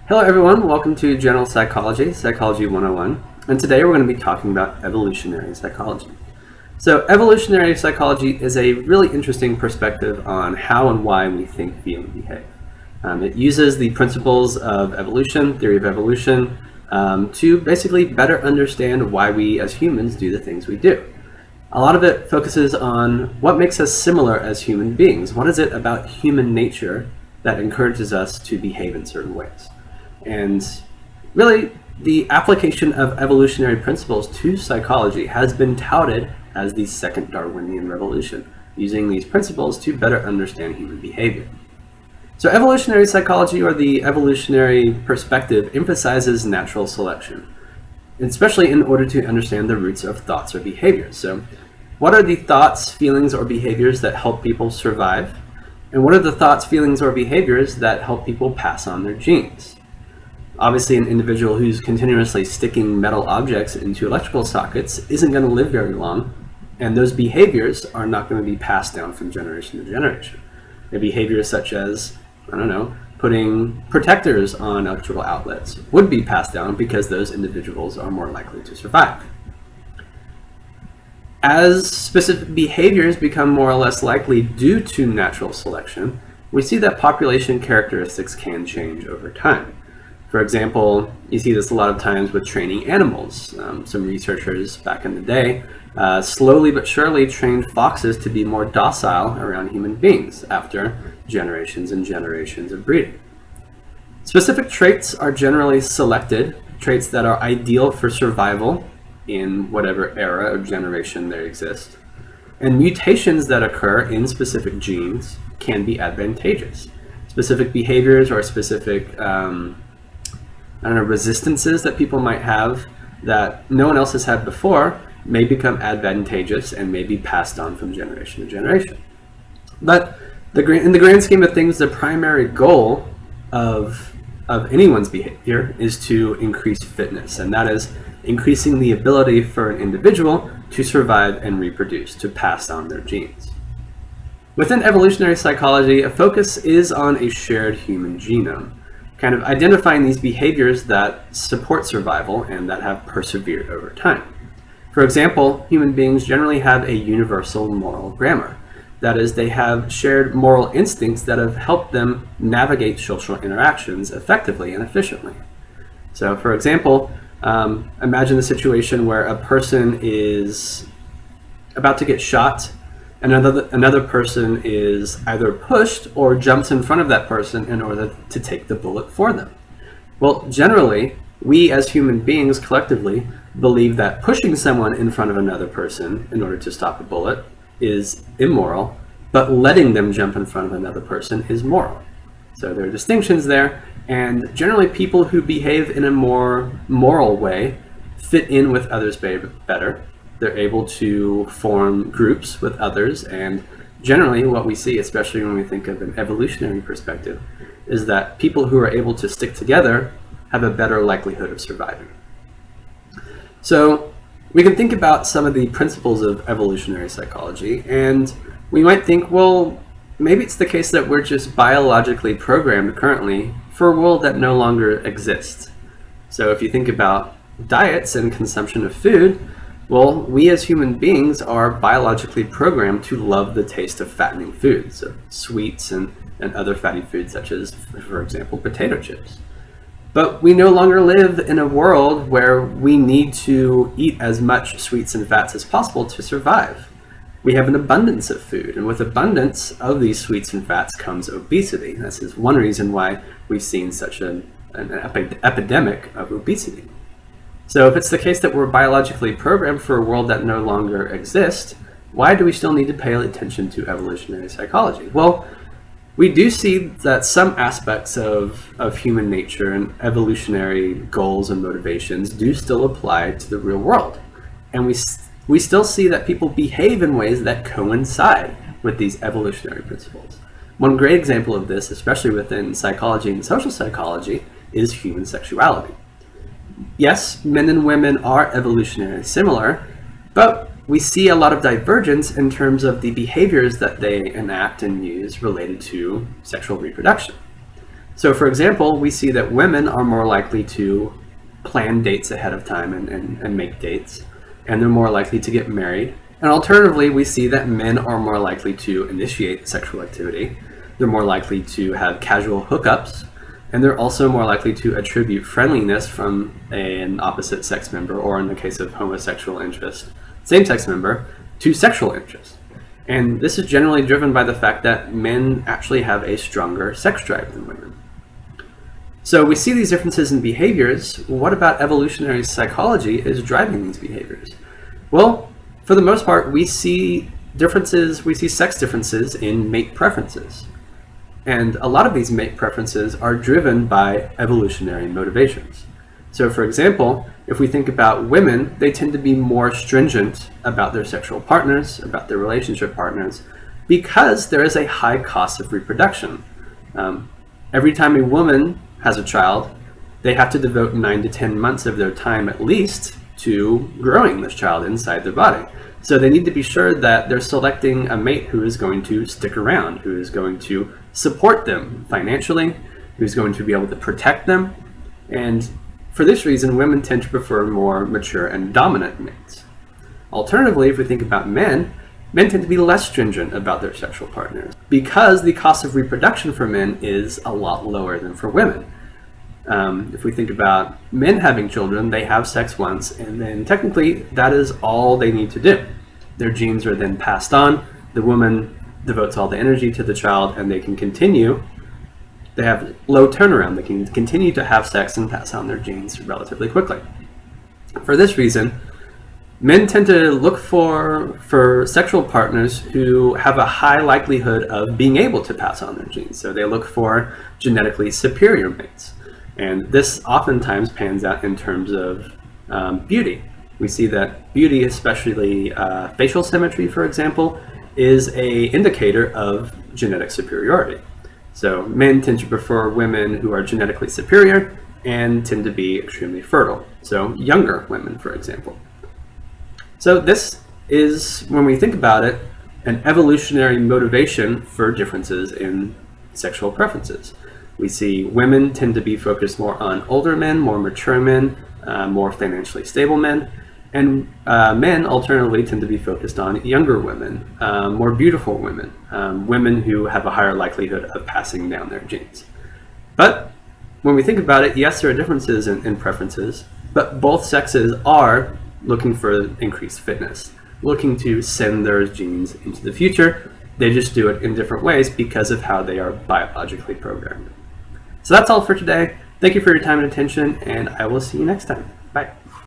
Hello everyone, welcome to General Psychology, Psychology 101, and today we're going to be talking about evolutionary psychology. So evolutionary psychology is a really interesting perspective on how and why we think, feel, and behave. It uses the principles of evolution, theory of evolution, to basically better understand why we as humans do the things we do. A lot of it focuses on what makes us similar as human beings. What is it about human nature that encourages us to behave in certain ways? And really, the application of evolutionary principles to psychology has been touted as the second Darwinian revolution, using these principles to better understand human behavior. So evolutionary psychology, or the evolutionary perspective, emphasizes natural selection, especially in order to understand the roots of thoughts or behaviors. So what are the thoughts, feelings, or behaviors that help people survive? And what are the thoughts, feelings, or behaviors that help people pass on their genes? Obviously, an individual who's continuously sticking metal objects into electrical sockets isn't going to live very long, and those behaviors are not going to be passed down from generation to generation. The behaviors such as, putting protectors on electrical outlets would be passed down because those individuals are more likely to survive. As specific behaviors become more or less likely due to natural selection, we see that population characteristics can change over time. For example, you see this a lot of times with training animals. Some researchers back in the day slowly but surely trained foxes to be more docile around human beings after generations and generations of breeding. Specific traits are generally selected, traits that are ideal for survival in whatever era or generation they exist. And mutations that occur in specific genes can be advantageous. Specific behaviors or specific resistances that people might have that no one else has had before may become advantageous and may be passed on from generation to generation. But in the grand scheme of things, the primary goal of anyone's behavior is to increase fitness, and that is increasing the ability for an individual to survive and reproduce, to pass on their genes. Within evolutionary psychology, a focus is on a shared human genome, kind of identifying these behaviors that support survival and that have persevered over time. For example, human beings generally have a universal moral grammar. That is, they have shared moral instincts that have helped them navigate social interactions effectively and efficiently. So, for example, imagine the situation where a person is about to get shot and another person is either pushed or jumps in front of that person in order to take the bullet for them. Well, generally, we as human beings collectively believe that pushing someone in front of another person in order to stop a bullet is immoral, but letting them jump in front of another person is moral. So there are distinctions there, and generally people who behave in a more moral way fit in with others better. They're able to form groups with others, and generally what we see, especially when we think of an evolutionary perspective, is that people who are able to stick together have a better likelihood of surviving. So we can think about some of the principles of evolutionary psychology, and we might think, well, maybe it's the case that we're just biologically programmed currently for a world that no longer exists. So if you think about diets and consumption of food, well, we as human beings are biologically programmed to love the taste of fattening foods, so sweets and other fatty foods such as, for example, potato chips. But we no longer live in a world where we need to eat as much sweets and fats as possible to survive. We have an abundance of food, and with abundance of these sweets and fats comes obesity. This is one reason why we've seen such an epidemic of obesity. So if it's the case that we're biologically programmed for a world that no longer exists, why do we still need to pay attention to evolutionary psychology? Well, we do see that some aspects of human nature and evolutionary goals and motivations do still apply to the real world. And we still see that people behave in ways that coincide with these evolutionary principles. One great example of this, especially within psychology and social psychology, is human sexuality. Yes, men and women are evolutionarily similar, but we see a lot of divergence in terms of the behaviors that they enact and use related to sexual reproduction. So for example, we see that women are more likely to plan dates ahead of time and make dates, and they're more likely to get married. And alternatively, we see that men are more likely to initiate sexual activity. They're more likely to have casual hookups, and they're also more likely to attribute friendliness from an opposite sex member, or in the case of homosexual interest, same-sex member, to sexual interest. And this is generally driven by the fact that men actually have a stronger sex drive than women. So we see these differences in behaviors. What about evolutionary psychology is driving these behaviors? Well, for the most part, we see sex differences in mate preferences. And a lot of these mate preferences are driven by evolutionary motivations. So for example, if we think about women, they tend to be more stringent about their sexual partners, about their relationship partners, because there is a high cost of reproduction. Every time a woman has a child, they have to devote 9 to 10 months of their time at least to growing this child inside their body. So they need to be sure that they're selecting a mate who is going to stick around, who is going to support them financially, who's going to be able to protect them. And for this reason, women tend to prefer more mature and dominant mates. Alternatively, if we think about men tend to be less stringent about their sexual partners because the cost of reproduction for men is a lot lower than for women. If we think about men having children, they have sex once, and then technically that is all they need to do. Their genes are then passed on, the woman devotes all the energy to the child, and they can continue. They have low turnaround, they can continue to have sex and pass on their genes relatively quickly. For this reason, men tend to look for sexual partners who have a high likelihood of being able to pass on their genes. So they look for genetically superior mates. And this oftentimes pans out in terms of beauty. We see that beauty, especially facial symmetry, for example, is an indicator of genetic superiority. So men tend to prefer women who are genetically superior and tend to be extremely fertile. So younger women, for example. So this is, when we think about it, an evolutionary motivation for differences in sexual preferences. We see women tend to be focused more on older men, more mature men, more financially stable men, and men alternatively tend to be focused on younger women, more beautiful women, women who have a higher likelihood of passing down their genes. But when we think about it, yes, there are differences in preferences, but both sexes are looking for increased fitness, looking to send their genes into the future. They just do it in different ways because of how they are biologically programmed. So that's all for today. Thank you for your time and attention, and I will see you next time. Bye.